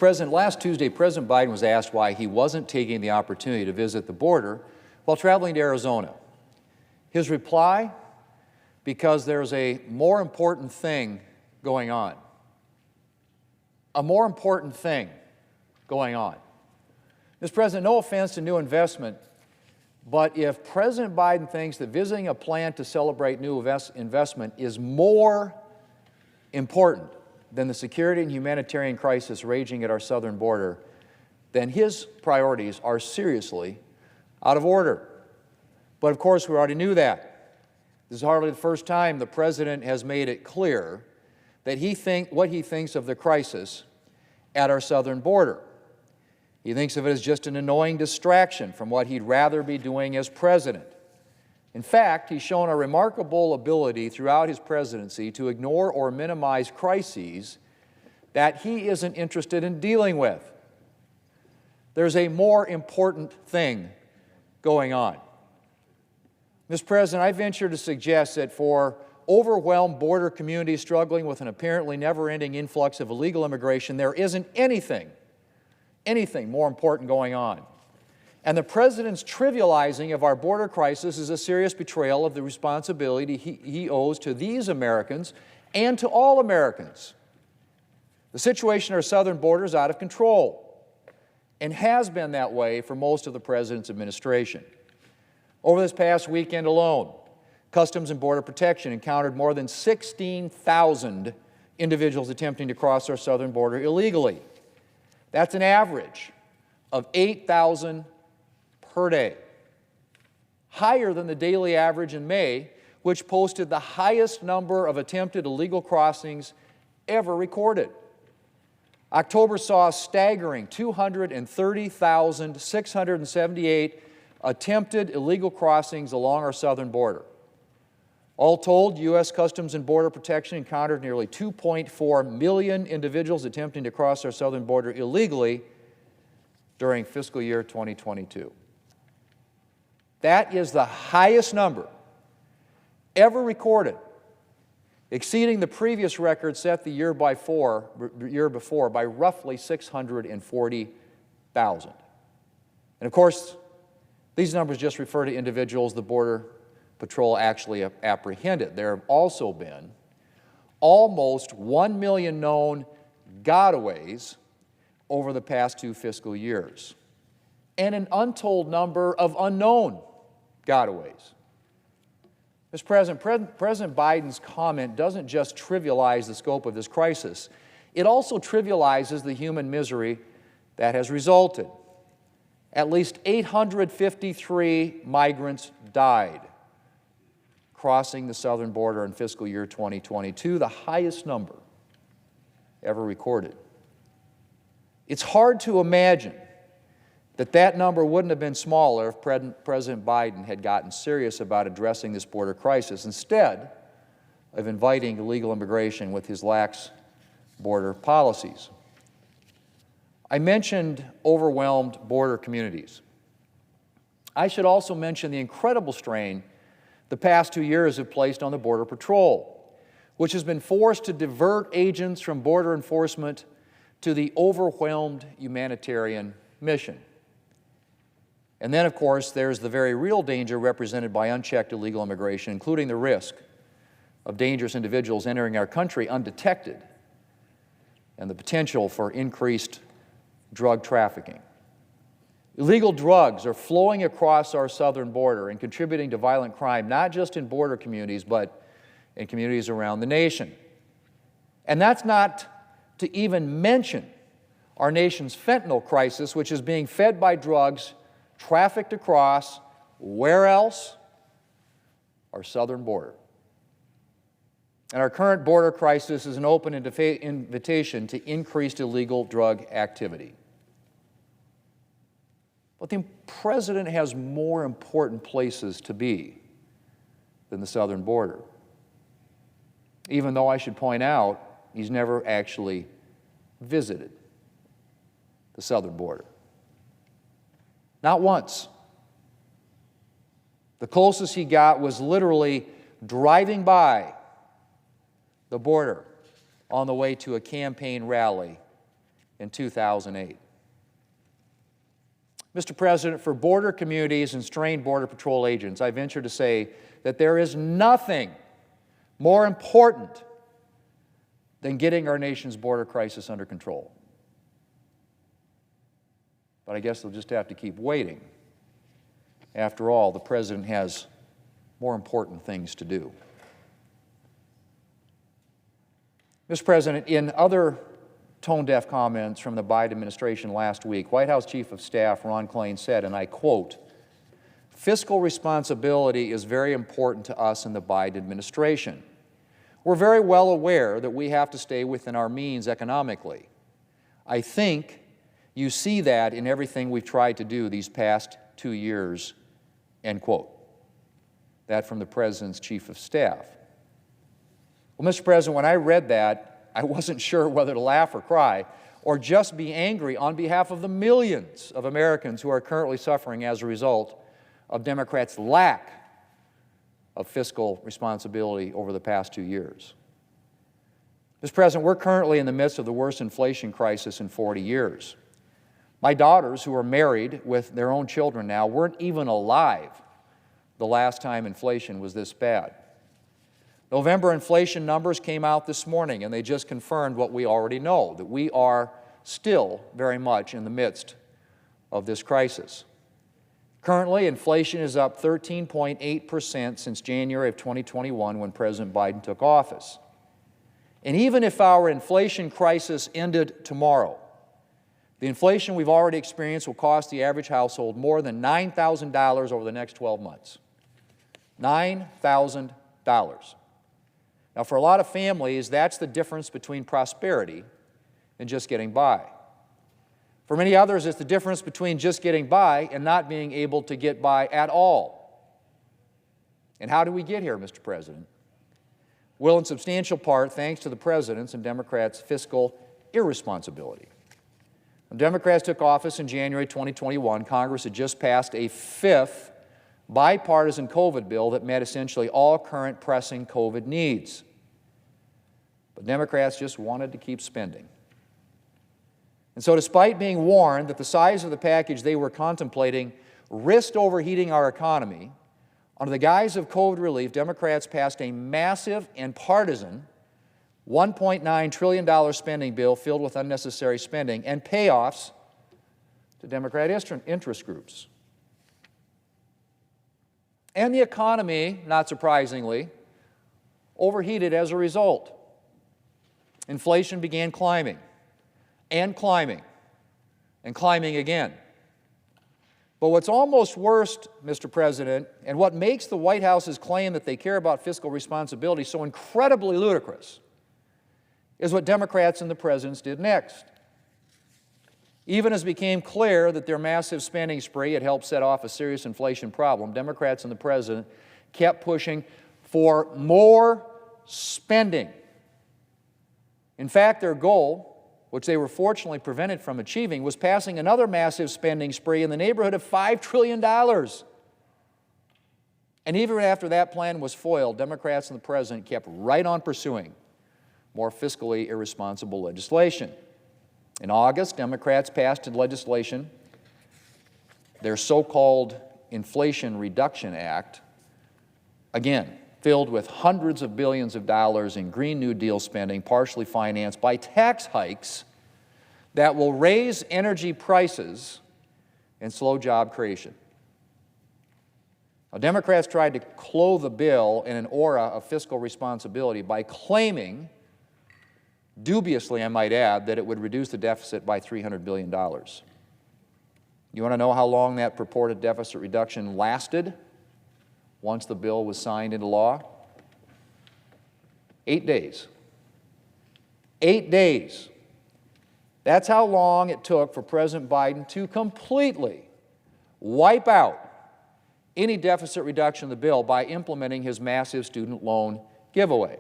Last Tuesday, President Biden was asked why he wasn't taking the opportunity to visit the border while traveling to Arizona. His reply, because there's a more important thing going on. A more important thing going on. Mr. President, no offense to new investment, but if President Biden thinks that visiting a plant to celebrate new investment is more important than the security and humanitarian crisis raging at our southern border, then his priorities are seriously out of order. But of course, we already knew that. This is hardly the first time the President has made it clear that what he thinks of the crisis at our southern border. He thinks of it as just an annoying distraction from what he'd rather be doing as President. In fact, he's shown a remarkable ability throughout his presidency to ignore or minimize crises that he isn't interested in dealing with. There's a more important thing going on. Mr. President, I venture to suggest that for overwhelmed border communities struggling with an apparently never-ending influx of illegal immigration, there isn't anything more important going on. And the President's trivializing of our border crisis is a serious betrayal of the responsibility he owes to these Americans and to all Americans. The situation at our southern border is out of control and has been that way for most of the President's administration. Over this past weekend alone, Customs and Border Protection encountered more than 16,000 individuals attempting to cross our southern border illegally. That's an average of 8,000 per day, higher than the daily average in May, which posted the highest number of attempted illegal crossings ever recorded. October saw a staggering 230,678 attempted illegal crossings along our southern border. All told, U.S. Customs and Border Protection encountered nearly 2.4 million individuals attempting to cross our southern border illegally during fiscal year 2022. That is the highest number ever recorded, exceeding the previous record set the year before by roughly 640,000. And of course, these numbers just refer to individuals the Border Patrol actually apprehended. There have also been almost 1 million known gotaways over the past 2 fiscal years, and an untold number of unknown gotaways. Mr. President, President Biden's comment doesn't just trivialize the scope of this crisis, it also trivializes the human misery that has resulted. At least 853 migrants died crossing the southern border in fiscal year 2022, the highest number ever recorded. It's hard to imagine that number wouldn't have been smaller if President Biden had gotten serious about addressing this border crisis instead of inviting illegal immigration with his lax border policies. I mentioned overwhelmed border communities. I should also mention the incredible strain the past 2 years have placed on the Border Patrol, which has been forced to divert agents from border enforcement to the overwhelmed humanitarian mission. And then, of course, there's the very real danger represented by unchecked illegal immigration, including the risk of dangerous individuals entering our country undetected and the potential for increased drug trafficking. Illegal drugs are flowing across our southern border and contributing to violent crime, not just in border communities, but in communities around the nation. And that's not to even mention our nation's fentanyl crisis, which is being fed by drugs trafficked across, where else? Our southern border. And our current border crisis is an open invitation to increased illegal drug activity. But the President has more important places to be than the southern border. Even though I should point out, he's never actually visited the southern border. Not once. The closest he got was literally driving by the border on the way to a campaign rally in 2008. Mr. President, for border communities and strained Border Patrol agents, I venture to say that there is nothing more important than getting our nation's border crisis under control. But I guess they'll just have to keep waiting. After all, the President has more important things to do. Mr. President, in other tone-deaf comments from the Biden administration last week, White House Chief of Staff Ron Klain said, and I quote, "Fiscal responsibility is very important to us in the Biden administration. We're very well aware that we have to stay within our means economically. I think you see that in everything we've tried to do these past 2 years," end quote. That from the President's Chief of Staff. Well, Mr. President, when I read that, I wasn't sure whether to laugh or cry, or just be angry on behalf of the millions of Americans who are currently suffering as a result of Democrats' lack of fiscal responsibility over the past 2 years. Mr. President, we're currently in the midst of the worst inflation crisis in 40 years. My daughters, who are married with their own children now, weren't even alive the last time inflation was this bad. November inflation numbers came out this morning, and they just confirmed what we already know, that we are still very much in the midst of this crisis. Currently, inflation is up 13.8% since January of 2021 when President Biden took office. And even if our inflation crisis ended tomorrow, the inflation we've already experienced will cost the average household more than $9,000 over the next 12 months. $9,000. Now, for a lot of families, that's the difference between prosperity and just getting by. For many others, it's the difference between just getting by and not being able to get by at all. And how do we get here, Mr. President? Well, in substantial part, thanks to the President's and Democrats' fiscal irresponsibility. When Democrats took office in January 2021, Congress had just passed a fifth bipartisan COVID bill that met essentially all current pressing COVID needs. But Democrats just wanted to keep spending. And so despite being warned that the size of the package they were contemplating risked overheating our economy, under the guise of COVID relief, Democrats passed a massive and partisan $1.9 trillion spending bill filled with unnecessary spending and payoffs to Democrat interest groups. And the economy, not surprisingly, overheated as a result. Inflation began climbing and climbing and climbing again. But what's almost worse, Mr. President, and what makes the White House's claim that they care about fiscal responsibility so incredibly ludicrous, is what Democrats and the President did next. Even as it became clear that their massive spending spree had helped set off a serious inflation problem, Democrats and the President kept pushing for more spending. In fact, their goal, which they were fortunately prevented from achieving, was passing another massive spending spree in the neighborhood of $5 trillion. And even after that plan was foiled, Democrats and the President kept right on pursuing more fiscally irresponsible legislation. In August, Democrats passed legislation, their so-called Inflation Reduction Act, again, filled with hundreds of billions of dollars in Green New Deal spending, partially financed by tax hikes that will raise energy prices and slow job creation. Now, Democrats tried to clothe the bill in an aura of fiscal responsibility by claiming, dubiously I might add, that it would reduce the deficit by $300 billion. You want to know how long that purported deficit reduction lasted once the bill was signed into law? 8 days. 8 days. That's how long it took for President Biden to completely wipe out any deficit reduction in the bill by implementing his massive student loan giveaway.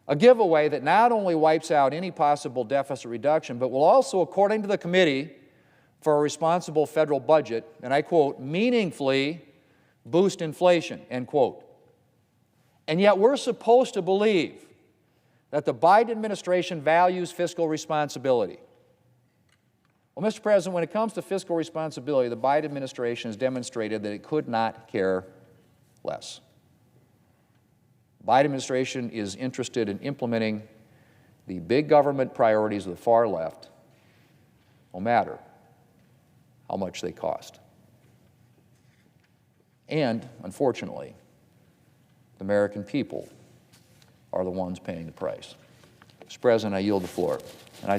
A giveaway that not only wipes out any possible deficit reduction, but will also, according to the Committee for a Responsible Federal Budget, and I quote, meaningfully boost inflation, end quote. And yet we're supposed to believe that the Biden administration values fiscal responsibility. Well, Mr. President, when it comes to fiscal responsibility, the Biden administration has demonstrated that it could not care less. The Biden administration is interested in implementing the big government priorities of the far left, no matter how much they cost. And, unfortunately, the American people are the ones paying the price. Mr. President, I yield the floor.